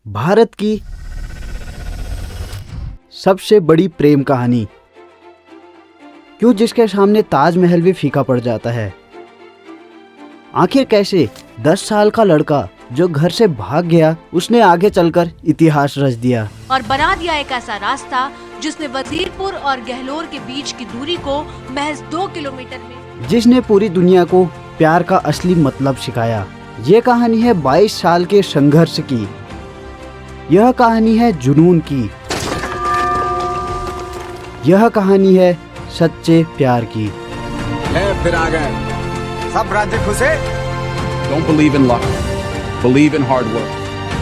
भारत की सबसे बड़ी प्रेम कहानी, क्यों जिसके सामने ताजमहल भी फीका पड़ जाता है। आखिर कैसे 10 साल का लड़का जो घर से भाग गया, उसने आगे चलकर इतिहास रच दिया और बना दिया एक ऐसा रास्ता जिसने वजीरपुर और गहलोर के बीच की दूरी को महज 2 किलोमीटर में, जिसने पूरी दुनिया को प्यार का असली मतलब सिखाया। ये कहानी है 22 साल के संघर्ष की। यह कहानी है जुनून की। यह कहानी है सच्चे प्यार की। फिर आ गए सब राज्य खुशे। Don't believe in luck. Believe in hard work.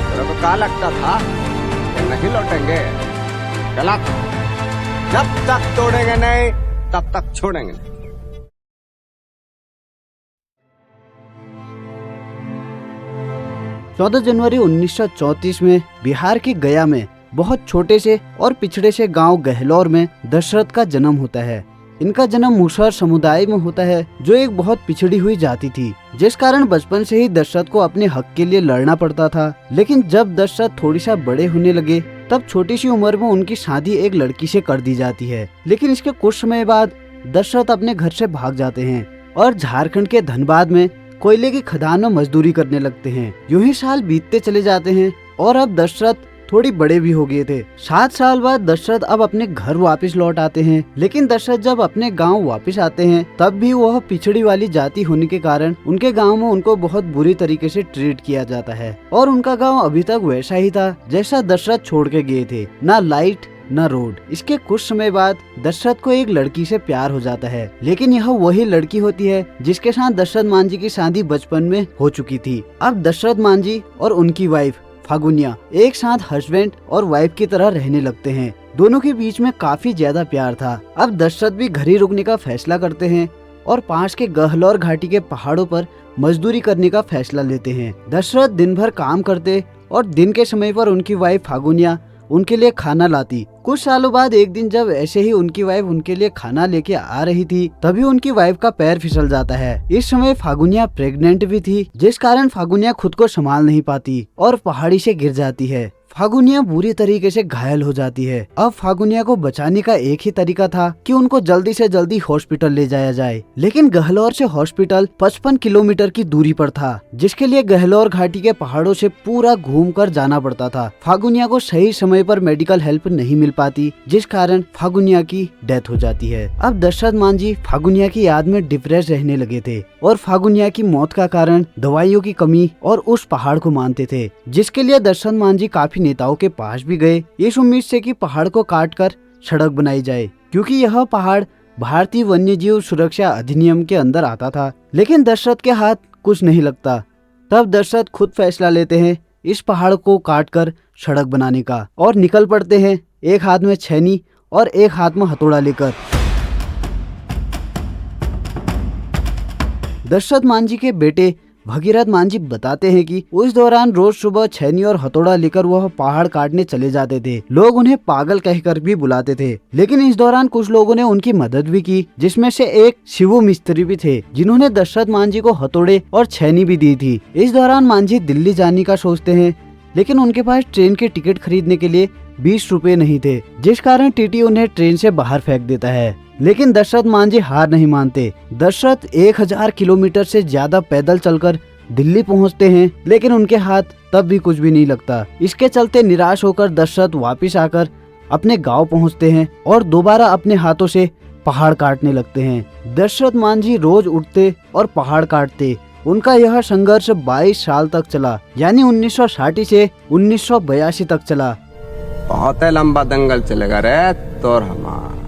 तेरे को क्या लगता था कि नहीं लौटेंगे? गलत। जब तक तोड़ेंगे नहीं तब तक छोड़ेंगे नहीं। 14 जनवरी 1934 में बिहार के गया में बहुत छोटे से और पिछड़े से गांव गहलोर में दशरथ का जन्म होता है। इनका जन्म मुसहर समुदाय में होता है, जो एक बहुत पिछड़ी हुई जाति थी, जिस कारण बचपन से ही दशरथ को अपने हक के लिए लड़ना पड़ता था। लेकिन जब दशरथ थोड़ी सा बड़े होने लगे, तब छोटी सी उम्र में उनकी शादी एक लड़की से कर दी जाती है। लेकिन इसके कुछ समय बाद दशरथ अपने घर से भाग जाते हैं और झारखंड के धनबाद में कोयले की खदान में मजदूरी करने लगते हैं। यूं ही साल बीतते चले जाते हैं और अब दशरथ थोड़ी बड़े भी हो गए थे। 7 साल बाद दशरथ अब अपने घर वापस लौट आते हैं। लेकिन दशरथ जब अपने गांव वापस आते हैं, तब भी वह पिछड़ी वाली जाति होने के कारण उनके गांव में उनको बहुत बुरी तरीके से ट्रीट किया जाता है और उनका गांव अभी तक वैसा ही था जैसा दशरथ छोड़ के गए थे, ना लाइट न रोड। इसके कुछ समय बाद दशरथ को एक लड़की से प्यार हो जाता है, लेकिन यह वही लड़की होती है जिसके साथ दशरथ मांझी की शादी बचपन में हो चुकी थी। अब दशरथ मांझी और उनकी वाइफ फागुनिया एक साथ हस्बैंड और वाइफ की तरह रहने लगते हैं। दोनों के बीच में काफी ज्यादा प्यार था। अब दशरथ भी घर ही रुकने का फैसला करते हैं और पास के गहलोर घाटी के पहाड़ों पर मजदूरी करने का फैसला लेते हैं। दशरथ दिन भर काम करते और दिन के समय पर उनकी वाइफ फागुनिया उनके लिए खाना लाती। कुछ सालों बाद एक दिन जब ऐसे ही उनकी वाइफ उनके लिए खाना लेके आ रही थी, तभी उनकी वाइफ का पैर फिसल जाता है। इस समय फागुनिया प्रेग्नेंट भी थी, जिस कारण फागुनिया खुद को संभाल नहीं पाती और पहाड़ी से गिर जाती है। फागुनिया बुरी तरीके से घायल हो जाती है। अब फागुनिया को बचाने का एक ही तरीका था कि उनको जल्दी से जल्दी हॉस्पिटल ले जाया जाए। लेकिन गहलोर से हॉस्पिटल 55 किलोमीटर की दूरी पर था, जिसके लिए गहलोर घाटी के पहाड़ों से पूरा घूमकर जाना पड़ता था। फागुनिया को सही समय पर मेडिकल हेल्प नहीं मिल पाती, जिस कारण फागुनिया की डेथ हो जाती है। अब दशरथ मांझी फागुनिया की याद में डिप्रेस रहने लगे थे और फागुनिया की मौत का कारण दवाइयों की कमी और उस पहाड़ को मानते थे, जिसके लिए दशरथ मांझी काफी नेताओं के पास भी गए, इस उम्मीद से कि पहाड़ को काटकर सड़क बनाई जाए, क्योंकि यह पहाड़ भारतीय वन्य जीव सुरक्षा अधिनियम के अंदर आता था। लेकिन दशरथ के हाथ कुछ नहीं लगता। तब दशरथ खुद फैसला लेते हैं इस पहाड़ को काटकर सड़क बनाने का और निकल पड़ते हैं, एक हाथ में छैनी और एक हाथ में हथौड़ा लेकर। दशरथ मांझी के बेटे भगीरथ मांझी बताते हैं कि उस दौरान रोज सुबह छैनी और हथौड़ा लेकर वह पहाड़ काटने चले जाते थे। लोग उन्हें पागल कहकर भी बुलाते थे। लेकिन इस दौरान कुछ लोगों ने उनकी मदद भी की, जिसमें से एक शिवू मिस्त्री भी थे, जिन्होंने दशरथ मांझी को हथौड़े और छैनी भी दी थी। इस दौरान मांझी दिल्ली जाने का सोचते हैं, लेकिन उनके पास ट्रेन के टिकट खरीदने के लिए 20 रुपए नहीं थे, जिस कारण टीटी उन्हें ट्रेन से बाहर फेंक देता है। लेकिन दशरथ मांझी हार नहीं मानते। दशरथ 1000 किलोमीटर से ज्यादा पैदल चलकर दिल्ली पहुंचते हैं, लेकिन उनके हाथ तब भी कुछ भी नहीं लगता। इसके चलते निराश होकर दशरथ वापस आकर अपने गांव पहुंचते हैं और दोबारा अपने हाथों से पहाड़ काटने लगते हैं। दशरथ मांझी रोज उठते और पहाड़ काटते। उनका यह संघर्ष 22 साल तक चला, यानी 1960 से 1982 तक चला। बहुत लंबा दंगल चलेगा रे तोर हमार।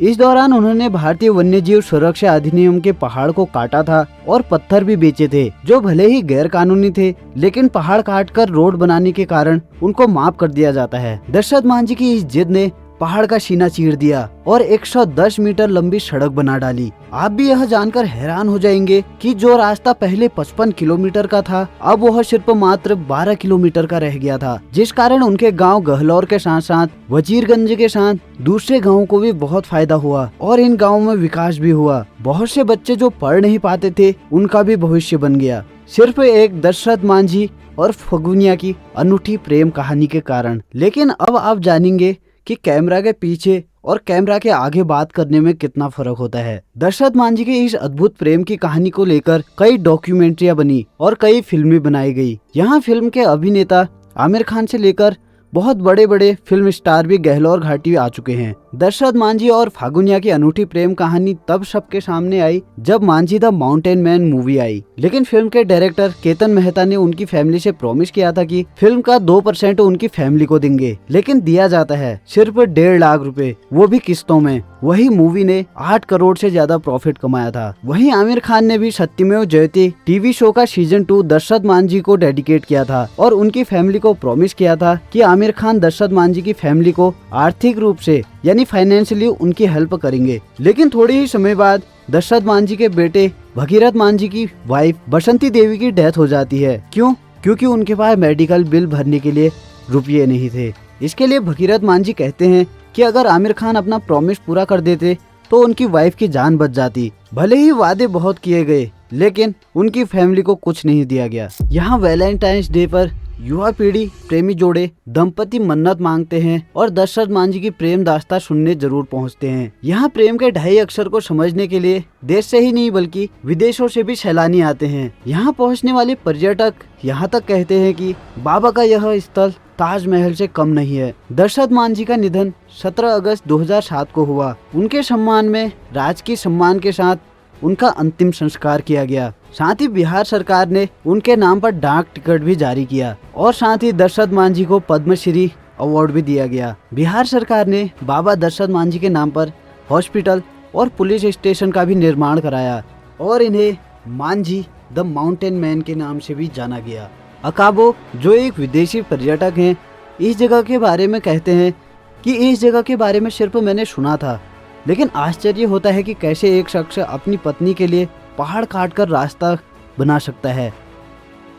इस दौरान उन्होंने भारतीय वन्यजीव सुरक्षा अधिनियम के पहाड़ को काटा था और पत्थर भी बेचे थे, जो भले ही गैर कानूनी थे, लेकिन पहाड़ काटकर रोड बनाने के कारण उनको माफ कर दिया जाता है। दशरथ मांझी की इस जिद ने पहाड़ का सीना चीर दिया और 110 मीटर लंबी सड़क बना डाली। आप भी यह जानकर हैरान हो जाएंगे कि जो रास्ता पहले 55 किलोमीटर का था, अब वह सिर्फ मात्र 12 किलोमीटर का रह गया था, जिस कारण उनके गांव गहलोर के साथ साथ वजीरगंज के साथ दूसरे गाँव को भी बहुत फायदा हुआ और इन गाँव में विकास भी हुआ। बहुत से बच्चे जो पढ़ नहीं पाते थे, उनका भी भविष्य बन गया। सिर्फ एक दशरथ मांझी और फगुनिया की अनूठी प्रेम कहानी के कारण। लेकिन अब आप जानेंगे कि कैमरा के पीछे और कैमरा के आगे बात करने में कितना फर्क होता है। दशरथ मांझी के इस अद्भुत प्रेम की कहानी को लेकर कई डॉक्यूमेंट्रियां बनी और कई फिल्में बनाई गई। यहाँ फिल्म के अभिनेता आमिर खान से लेकर बहुत बड़े बड़े फिल्म स्टार भी गहलोर घाटी में आ चुके हैं। दशरथ मांझी और फागुनिया की अनूठी प्रेम कहानी तब सबके सामने आई जब Manjhi the mountain man movie आई। लेकिन फिल्म के डायरेक्टर केतन मेहता ने उनकी फैमिली से प्रॉमिस किया था कि फिल्म का 2% उनकी फैमिली को देंगे, लेकिन दिया जाता है सिर्फ 1.5 लाख रुपए, वो भी किस्तों में। वही मूवी ने 8 करोड़ से ज्यादा प्रॉफिट कमाया था। वहीं आमिर खान ने भी सत्यमेव जयते टीवी शो का सीजन 2 दशरथ मांझी को डेडिकेट किया था और उनकी फैमिली को प्रॉमिस किया था कि आमिर खान दशरथ मांझी की फैमिली को आर्थिक रूप से यानी फाइनेंशियली उनकी हेल्प करेंगे। लेकिन थोड़ी ही समय बाद दशरथ मांझी के बेटे भगीरथ मांझी की वाइफ बसंती देवी की डेथ हो जाती है। क्यों? क्योंकि उनके पास मेडिकल बिल भरने के लिए रुपये नहीं थे। इसके लिए भगीरथ मांझी कहते हैं कि अगर आमिर खान अपना प्रॉमिस पूरा कर देते तो उनकी वाइफ की जान बच जाती। भले ही वादे बहुत किए गए, लेकिन उनकी फैमिली को कुछ नहीं दिया गया। यहाँ वैलेंटाइंस डे पर युवा पीढ़ी प्रेमी जोड़े दंपति मन्नत मांगते हैं और दशरथ मांझी की प्रेम दास्तां सुनने जरूर पहुंचते हैं। यहाँ प्रेम के ढाई अक्षर को समझने के लिए देश से ही नहीं बल्कि विदेशों से भी सैलानी आते हैं। यहाँ पहुँचने वाले पर्यटक यहाँ तक कहते हैं कि बाबा का यह स्थल ताजमहल से कम नहीं है। दशरथ मांझी का निधन 17 अगस्त 2007 को हुआ। उनके सम्मान में राजकीय सम्मान के साथ उनका अंतिम संस्कार किया गया। साथ ही बिहार सरकार ने उनके नाम पर डाक टिकट भी जारी किया और साथ ही दशरथ मांझी को पद्मश्री अवार्ड भी दिया गया। बिहार सरकार ने बाबा दशरथ मांझी के नाम पर हॉस्पिटल और पुलिस स्टेशन का भी निर्माण कराया और इन्हें मांझी द माउंटेन मैन के नाम से भी जाना गया। अकाबो, जो एक विदेशी पर्यटक हैं, इस जगह के बारे में कहते हैं कि इस जगह के बारे में सिर्फ मैंने सुना था, लेकिन आश्चर्य होता है कि कैसे एक शख्स अपनी पत्नी के लिए पहाड़ काटकर रास्ता बना सकता है।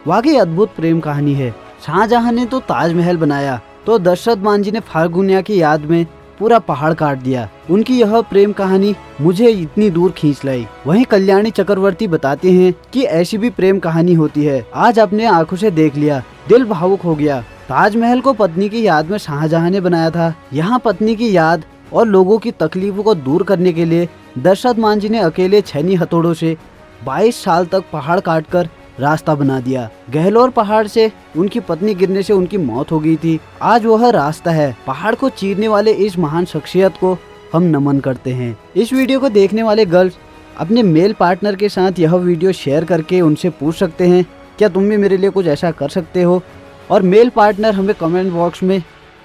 वाकई अद्भुत प्रेम कहानी है। शाहजहां ने तो ताजमहल बनाया तो दशरथ मांझी ने फागुनिया की याद में पूरा पहाड़ काट दिया। उनकी यह प्रेम कहानी मुझे इतनी दूर खींच लाई। वहीं कल्याणी चक्रवर्ती बताते हैं कि ऐसी भी प्रेम कहानी होती है। आज अपने आंखों से देख लिया, दिल भावुक हो गया। ताजमहल को पत्नी की याद में शाहजहां ने बनाया था। यहाँ पत्नी की याद और लोगों की तकलीफों को दूर करने के लिए दशरथ मांझी ने अकेले छैनी हथौड़ों से 22 साल तक पहाड़ काटकर रास्ता बना दिया। गहलोर पहाड़ से उनकी पत्नी गिरने से उनकी मौत हो गई थी। आज वह रास्ता है। पहाड़ को चीरने वाले इस महान शख्सियत को हम नमन करते हैं। इस वीडियो को देखने वाले गर्ल्स अपने मेल पार्टनर के साथ यह वीडियो शेयर करके उनसे पूछ सकते हैं क्या तुम भी मेरे लिए कुछ ऐसा कर सकते हो, और मेल पार्टनर हमें कमेंट बॉक्स में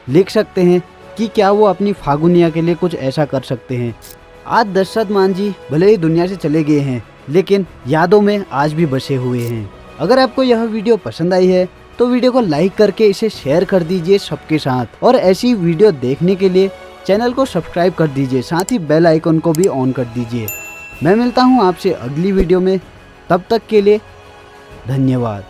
लिख सकते हैं कि क्या वो अपनी फागुनिया के लिए कुछ ऐसा कर सकते हैं। आज दशरथ मांझी भले ही दुनिया से चले गए हैं, लेकिन यादों में आज भी बसे हुए हैं। अगर आपको यह वीडियो पसंद आई है तो वीडियो को लाइक करके इसे शेयर कर दीजिए सबके साथ, और ऐसी वीडियो देखने के लिए चैनल को सब्सक्राइब कर दीजिए, साथ ही बेल आइकन को भी ऑन कर दीजिए। मैं मिलता हूँ आपसे अगली वीडियो में, तब तक के लिए धन्यवाद।